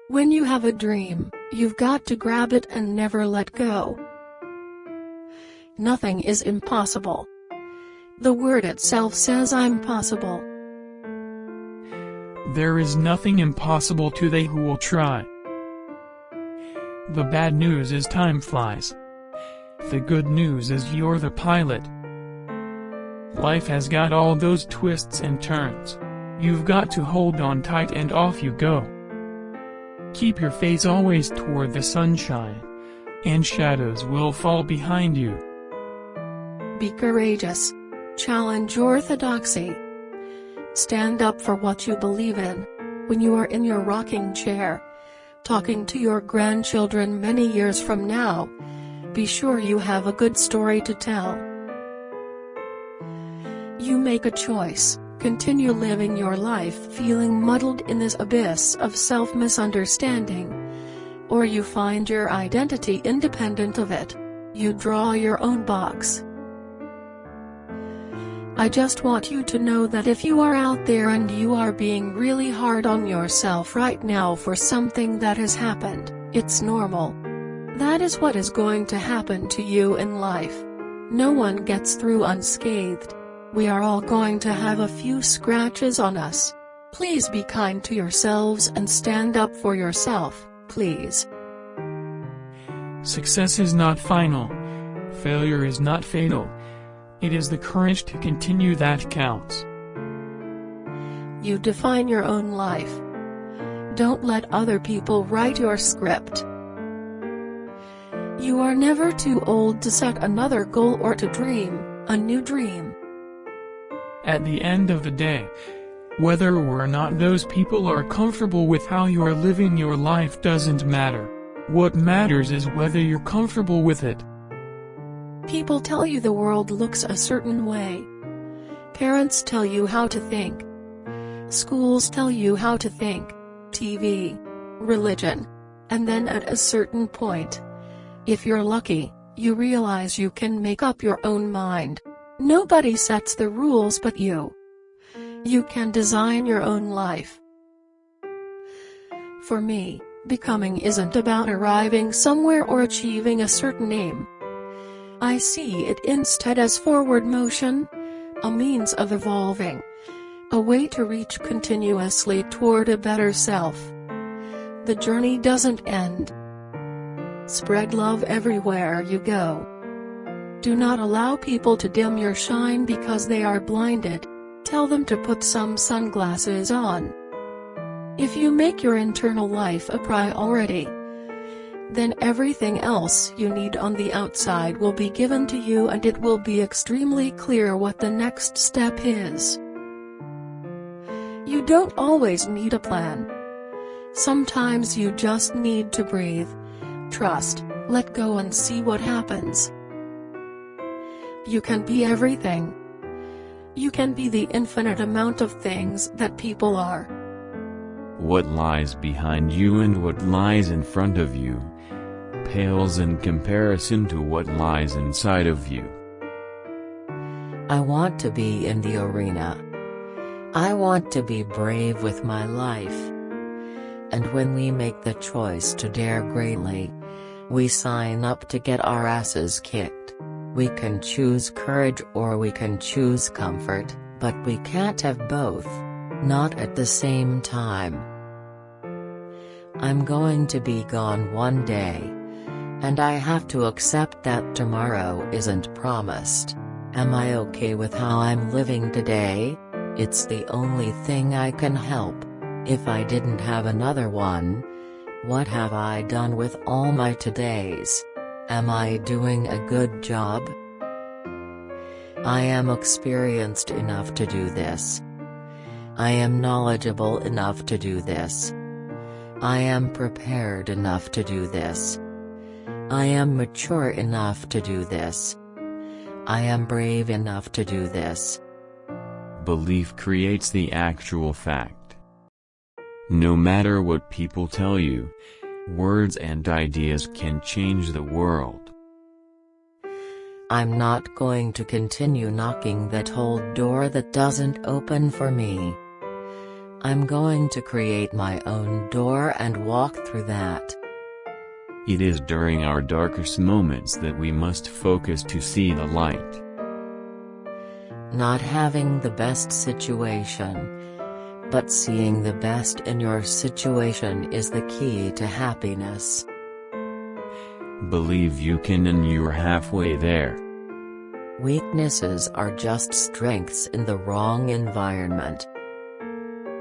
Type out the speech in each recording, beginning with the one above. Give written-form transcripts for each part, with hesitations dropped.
When you have a dream, you've got to grab it and never let go. Nothing is impossible. The word itself says I'm possible. There is nothing impossible to they who will try. The bad news is time flies. The good news is you're the pilot. Life has got all those twists and turns. You've got to hold on tight and off you go. Keep your face always toward the sunshine, and shadows will fall behind you. Be courageous. Challenge orthodoxy. Stand up for what you believe in. When you are in your rocking chair, talking to your grandchildren many years from now, be sure you have a good story to tell. You make a choice. Continue living your life feeling muddled in this abyss of self-misunderstanding. Or you find your identity independent of it. You draw your own box. I just want you to know that if you are out there and you are being really hard on yourself right now for something that has happened, it's normal. That is what is going to happen to you in life. No one gets through unscathed. We are all going to have a few scratches on us. Please be kind to yourselves and stand up for yourself, please. Success is not final. Failure is not fatal. It is the courage to continue that counts. You define your own life. Don't let other people write your script. You are never too old to set another goal or to dream a new dream. At the end of the day, whether or not those people are comfortable with how you are living your life doesn't matter. What matters is whether you're comfortable with it. People tell you the world looks a certain way. Parents tell you how to think. Schools tell you how to think. TV, religion. And then at a certain point, if you're lucky, you realize you can make up your own mind. Nobody sets the rules but you. You can design your own life. For me, becoming isn't about arriving somewhere or achieving a certain aim. I see it instead as forward motion, a means of evolving, a way to reach continuously toward a better self. The journey doesn't end. Spread love everywhere you go. Do not allow people to dim your shine because they are blinded. Tell them to put some sunglasses on. If you make your internal life a priority, then everything else you need on the outside will be given to you, and it will be extremely clear what the next step is. You don't always need a plan. Sometimes you just need to breathe, trust, let go and see what happens. You can be everything. You can be the infinite amount of things that people are. What lies behind you and what lies in front of you pales in comparison to what lies inside of you. I want to be in the arena. I want to be brave with my life. And when we make the choice to dare greatly, we sign up to get our asses kicked. We can choose courage or we can choose comfort, but we can't have both. Not at the same time. I'm going to be gone one day. And I have to accept that tomorrow isn't promised. Am I okay with how I'm living today? It's the only thing I can help. If I didn't have another one, what have I done with all my todays? Am I doing a good job? I am experienced enough to do this. I am knowledgeable enough to do this. I am prepared enough to do this. I am mature enough to do this. I am brave enough to do this. Belief creates the actual fact. No matter what people tell you, words and ideas can change the world. I'm not going to continue knocking that old door that doesn't open for me. I'm going to create my own door and walk through that. It is during our darkest moments that we must focus to see the light. Not having the best situation, but seeing the best in your situation is the key to happiness. Believe you can and you're halfway there. Weaknesses are just strengths in the wrong environment.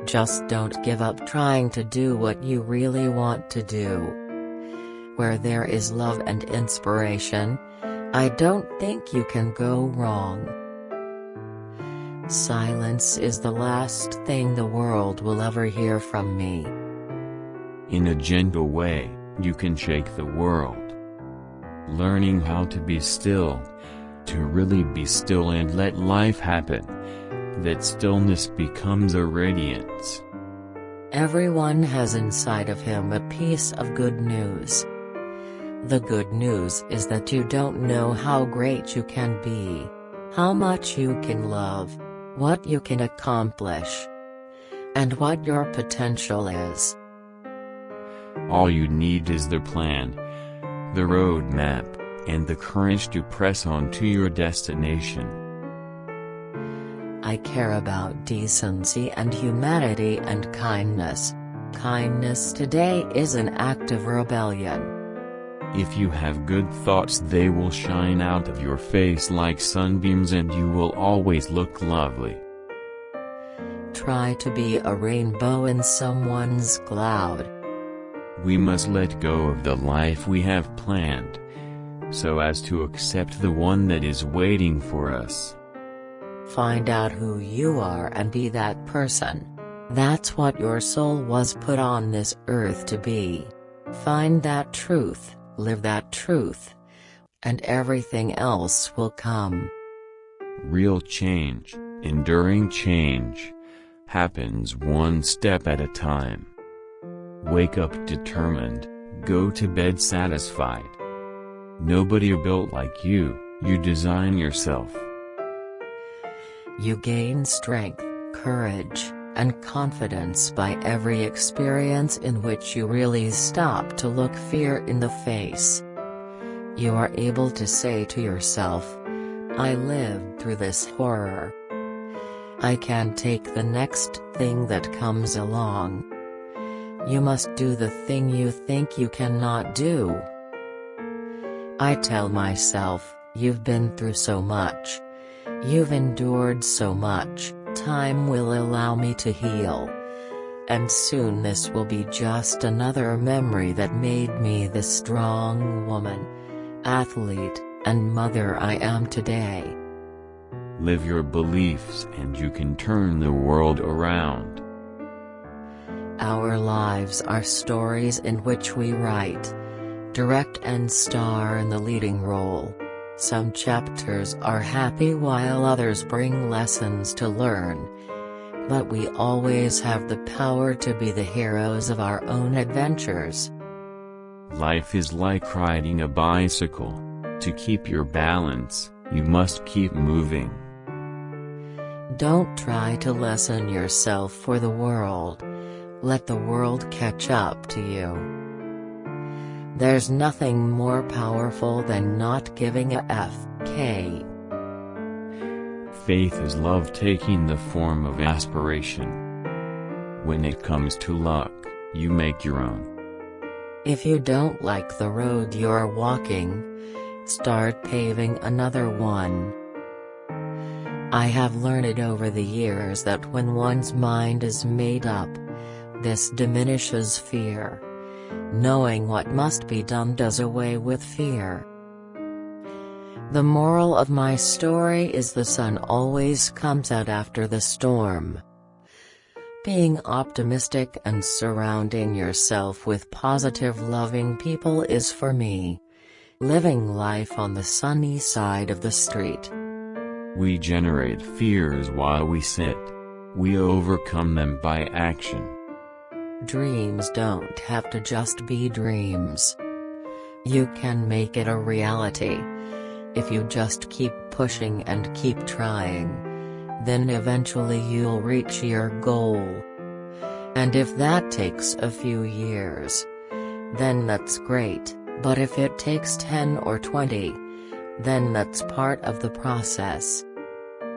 Just don't give up trying to do what you really want to do. Where there is love and inspiration, I don't think you can go wrong. Silence is the last thing the world will ever hear from me. In a gentle way, you can shake the world. Learning how to be still, to really be still and let life happen, that stillness becomes a radiance. Everyone has inside of him a piece of good news. The good news is that you don't know how great you can be, how much you can love, what you can accomplish, and what your potential is. All you need is the plan, the roadmap, and the courage to press on to your destination. I care about decency and humanity and kindness. Kindness today is an act of rebellion. If you have good thoughts, they will shine out of your face like sunbeams and you will always look lovely. Try to be a rainbow in someone's cloud. We must let go of the life we have planned, so as to accept the one that is waiting for us. Find out who you are and be that person. That's what your soul was put on this earth to be. Find that truth, live that truth, and everything else will come. Real change, enduring change, happens one step at a time. Wake up determined, go to bed satisfied. Nobody built like you, you design yourself. You gain strength, courage, and confidence by every experience in which you really stop to look fear in the face. You are able to say to yourself, I lived through this horror. I can take the next thing that comes along. You must do the thing you think you cannot do. I tell myself, you've been through so much. You've endured so much, time will allow me to heal. And soon this will be just another memory that made me the strong woman, athlete, and mother I am today. Live your beliefs and you can turn the world around. Our lives are stories in which we write, direct and star in the leading role. Some chapters are happy while others bring lessons to learn. But we always have the power to be the heroes of our own adventures. Life is like riding a bicycle. To keep your balance, you must keep moving. Don't try to lessen yourself for the world. Let the world catch up to you. There's nothing more powerful than not giving a f**k. Faith is love taking the form of aspiration. When it comes to luck, you make your own. If you don't like the road you're walking, start paving another one. I have learned over the years that when one's mind is made up, this diminishes fear. Knowing what must be done does away with fear. The moral of my story is the sun always comes out after the storm. Being optimistic and surrounding yourself with positive loving people is for me. Living life on the sunny side of the street. We generate fears while we sit. We overcome them by action. Dreams don't have to just be dreams. You can make it a reality. If you just keep pushing and keep trying, then eventually you'll reach your goal. And if that takes a few years, then that's great, but if it takes 10 or 20, then that's part of the process.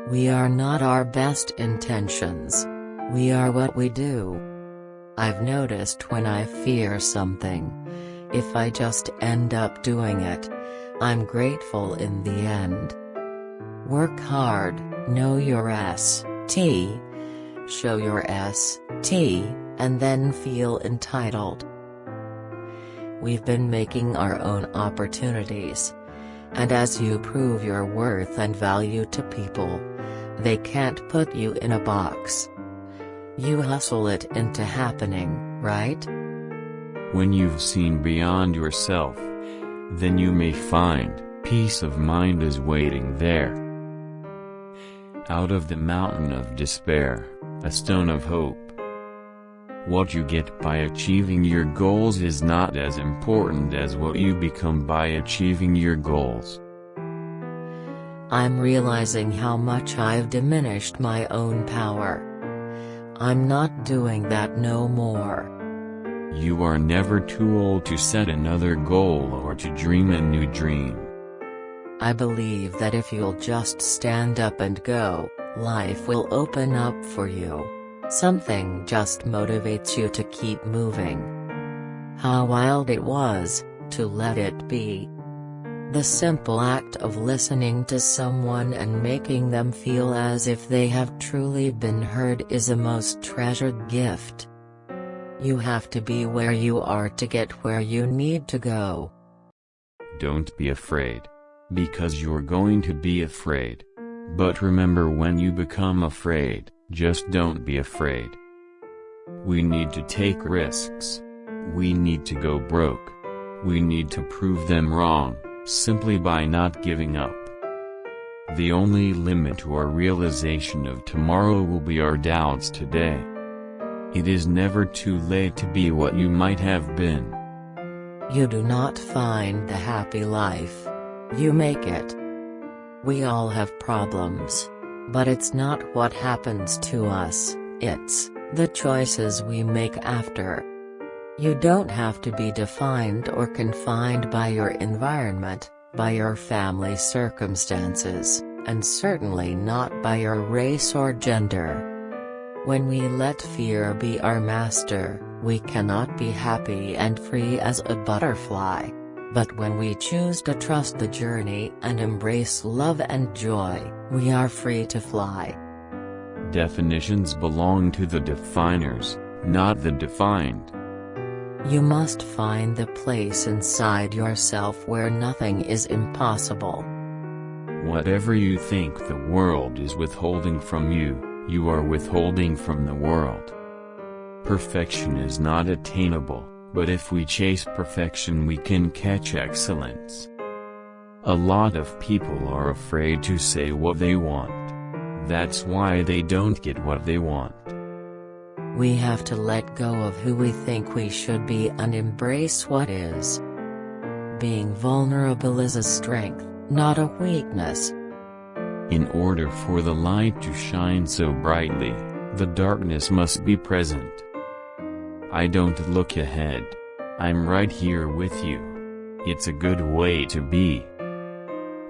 We are not our best intentions. We are what we do. I've noticed when I fear something, if I just end up doing it, I'm grateful in the end. Work hard, know your ST, show your ST, and then feel entitled. We've been making our own opportunities. And as you prove your worth and value to people, they can't put you in a box. You hustle it into happening, right? When you've seen beyond yourself, then you may find peace of mind is waiting there. Out of the mountain of despair, a stone of hope. What you get by achieving your goals is not as important as what you become by achieving your goals. I'm realizing how much I've diminished my own power. I'm not doing that no more. You are never too old to set another goal or to dream a new dream. I believe that if you'll just stand up and go, life will open up for you. Something just motivates you to keep moving. How wild it was, to let it be. The simple act of listening to someone and making them feel as if they have truly been heard is a most treasured gift. You have to be where you are to get where you need to go. Don't be afraid. Because you're going to be afraid. But remember, when you become afraid, just don't be afraid. We need to take risks. We need to go broke. We need to prove them wrong, simply by not giving up. The only limit to our realization of tomorrow will be our doubts today. It is never too late to be what you might have been. You do not find the happy life. You make it. We all have problems. But it's not what happens to us, it's the choices we make after. You don't have to be defined or confined by your environment, by your family circumstances, and certainly not by your race or gender. When we let fear be our master, we cannot be happy and free as a butterfly. But when we choose to trust the journey and embrace love and joy, we are free to fly. Definitions belong to the definers, not the defined. You must find the place inside yourself where nothing is impossible. Whatever you think the world is withholding from you, you are withholding from the world. Perfection is not attainable. But if we chase perfection, we can catch excellence. A lot of people are afraid to say what they want. That's why they don't get what they want. We have to let go of who we think we should be and embrace what is. Being vulnerable is a strength, not a weakness. In order for the light to shine so brightly, the darkness must be present. I don't look ahead. I'm right here with you. It's a good way to be.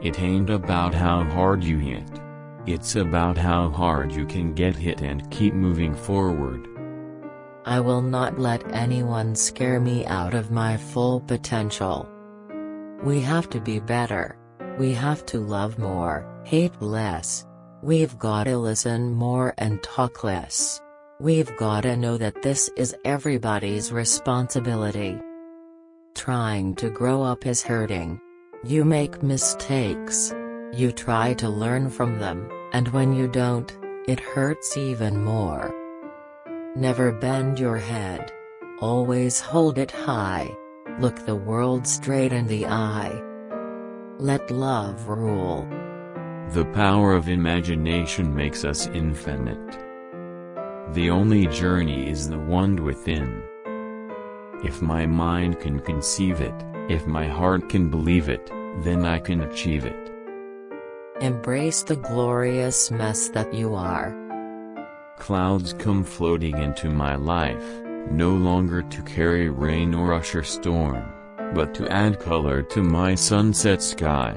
It ain't about how hard you hit. It's about how hard you can get hit and keep moving forward. I will not let anyone scare me out of my full potential. We have to be better. We have to love more, hate less. We've gotta listen more and talk less. We've gotta know that this is everybody's responsibility. Trying to grow up is hurting. You make mistakes. You try to learn from them, and when you don't, it hurts even more. Never bend your head. Always hold it high. Look the world straight in the eye. Let love rule. The power of imagination makes us infinite. The only journey is the one within. If my mind can conceive it, if my heart can believe it, then I can achieve it. Embrace the glorious mess that you are. Clouds come floating into my life, no longer to carry rain or usher storm, but to add color to my sunset sky.